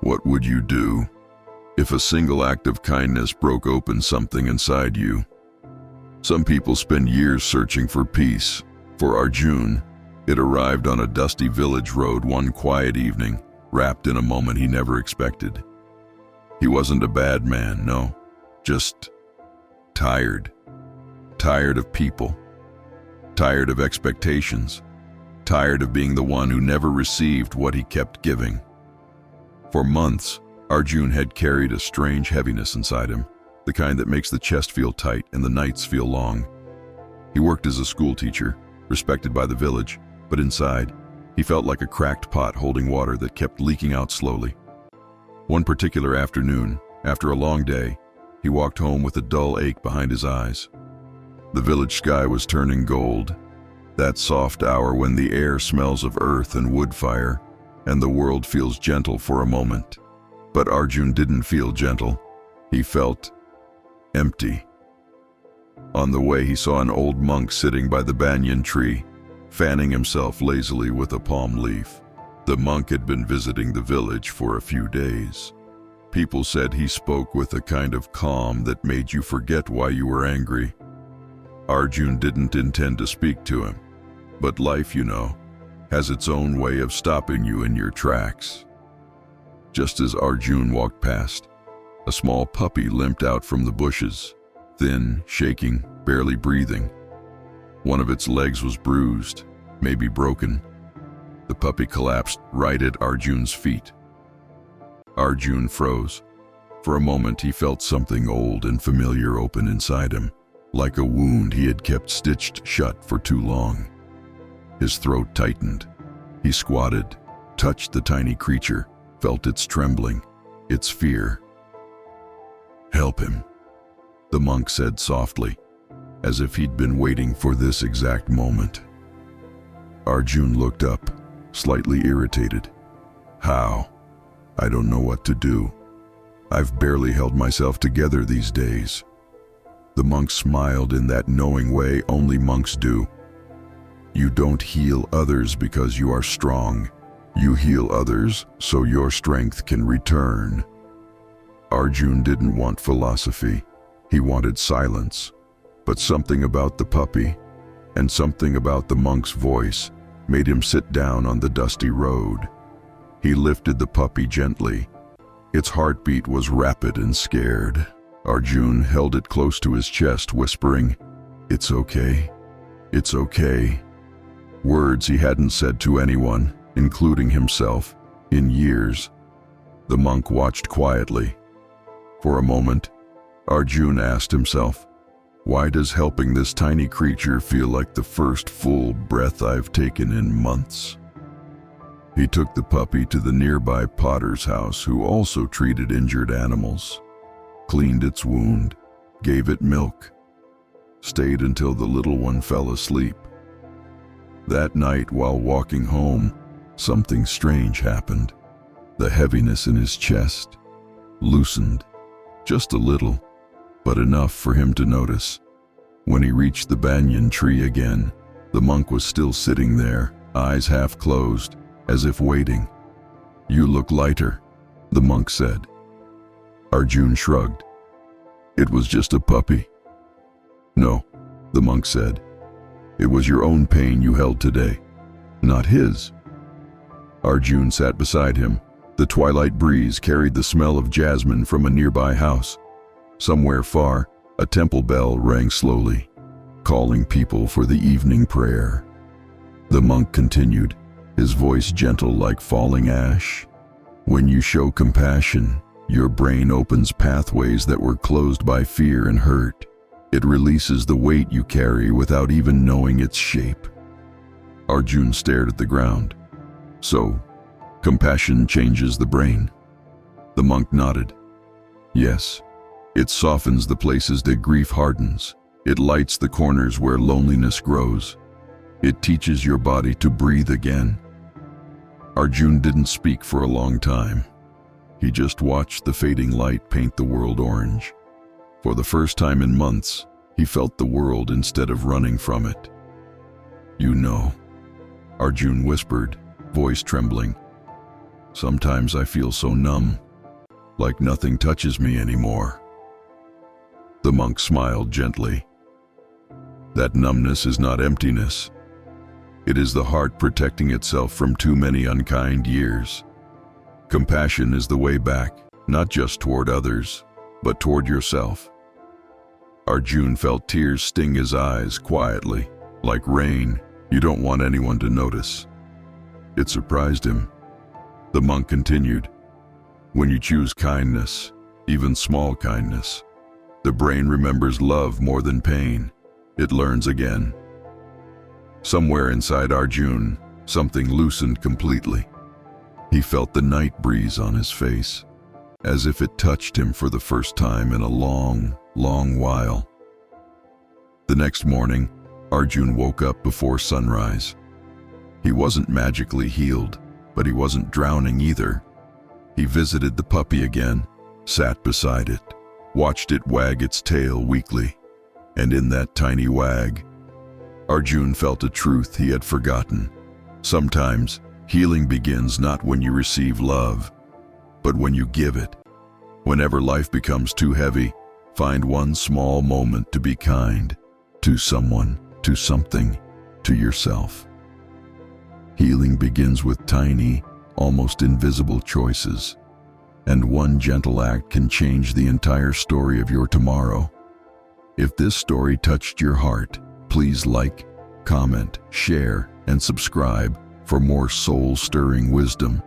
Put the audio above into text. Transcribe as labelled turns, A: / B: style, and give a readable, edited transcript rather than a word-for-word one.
A: What would you do if a single act of kindness broke open something inside you? Some people spend years searching for peace. For Arjun, it arrived on a dusty village road one quiet evening, wrapped in a moment he never expected. He wasn't a bad man, no, just tired. Tired of people. Tired of expectations. Tired of being the one who never received what he kept giving. For months, Arjun had carried a strange heaviness inside him, the kind that makes the chest feel tight and the nights feel long. He worked as a schoolteacher, respected by the village, but inside, he felt like a cracked pot holding water that kept leaking out slowly. One particular afternoon, after a long day, he walked home with a dull ache behind his eyes. The village sky was turning gold, that soft hour when the air smells of earth and wood fire, and the world feels gentle for a moment. But Arjun didn't feel gentle. He felt empty. On the way, he saw an old monk sitting by the banyan tree, fanning himself lazily with a palm leaf. The monk had been visiting the village for a few days. People said he spoke with a kind of calm that made you forget why you were angry. Arjun didn't intend to speak to him, but life, has its own way of stopping you in your tracks. Just as Arjun walked past, a small puppy limped out from the bushes, thin, shaking, barely breathing. One of its legs was bruised, maybe broken. The puppy collapsed right at Arjun's feet. Arjun froze. For a moment, he felt something old and familiar open inside him, like a wound he had kept stitched shut for too long. His throat tightened. He squatted, touched the tiny creature, felt its trembling, its fear. "Help him," the monk said softly, as if he'd been waiting for this exact moment. Arjun looked up, slightly irritated. "How? I don't know what to do. I've barely held myself together these days." The monk smiled in that knowing way only monks do. "You don't heal others because you are strong. You heal others so your strength can return." Arjun didn't want philosophy. He wanted silence. But something about the puppy, and something about the monk's voice, made him sit down on the dusty road. He lifted the puppy gently. Its heartbeat was rapid and scared. Arjun held it close to his chest, whispering, "It's okay. It's okay." Words he hadn't said to anyone, including himself, in years. The monk watched quietly. For a moment, Arjun asked himself, "Why does helping this tiny creature feel like the first full breath I've taken in months?" He took the puppy to the nearby potter's house, who also treated injured animals, cleaned its wound, gave it milk, stayed until the little one fell asleep. That night, while walking home, something strange happened. The heaviness in his chest loosened, just a little, but enough for him to notice. When he reached the banyan tree again, the monk was still sitting there, eyes half closed, as if waiting. "You look lighter," the monk said. Arjun shrugged. "It was just a puppy." "No," the monk said. "It was your own pain you held today, not his." Arjun sat beside him. The twilight breeze carried the smell of jasmine from a nearby house. Somewhere far, a temple bell rang slowly, calling people for the evening prayer. The monk continued, his voice gentle like falling ash. "When you show compassion, your brain opens pathways that were closed by fear and hurt. It releases the weight you carry without even knowing its shape." Arjun stared at the ground. "So, compassion changes the brain?" The monk nodded. "Yes. It softens the places that grief hardens. It lights the corners where loneliness grows. It teaches your body to breathe again." Arjun didn't speak for a long time. He just watched the fading light paint the world orange. For the first time in months, he felt the world instead of running from it. "You know," Arjun whispered, voice trembling. Sometimes I feel so numb, like nothing touches me anymore." The monk smiled gently. "That numbness is not emptiness. It is the heart protecting itself from too many unkind years. Compassion is the way back, not just toward others, but toward yourself." Arjun felt tears sting his eyes quietly, like rain you don't want anyone to notice. It surprised him. The monk continued, "When you choose kindness, even small kindness, the brain remembers love more than pain. It learns again." Somewhere inside Arjun, something loosened completely. He felt the night breeze on his face, as if it touched him for the first time in a long, long while. The next morning, Arjun woke up before sunrise. He wasn't magically healed, but he wasn't drowning either. He visited the puppy again, sat beside it, watched it wag its tail weakly, and in that tiny wag, Arjun felt a truth he had forgotten. Sometimes, healing begins not when you receive love, but when you give it. Whenever life becomes too heavy, find one small moment to be kind to someone, to something, to yourself. Healing begins with tiny, almost invisible choices, and one gentle act can change the entire story of your tomorrow. If this story touched your heart, please like, comment, share, and subscribe for more soul-stirring wisdom.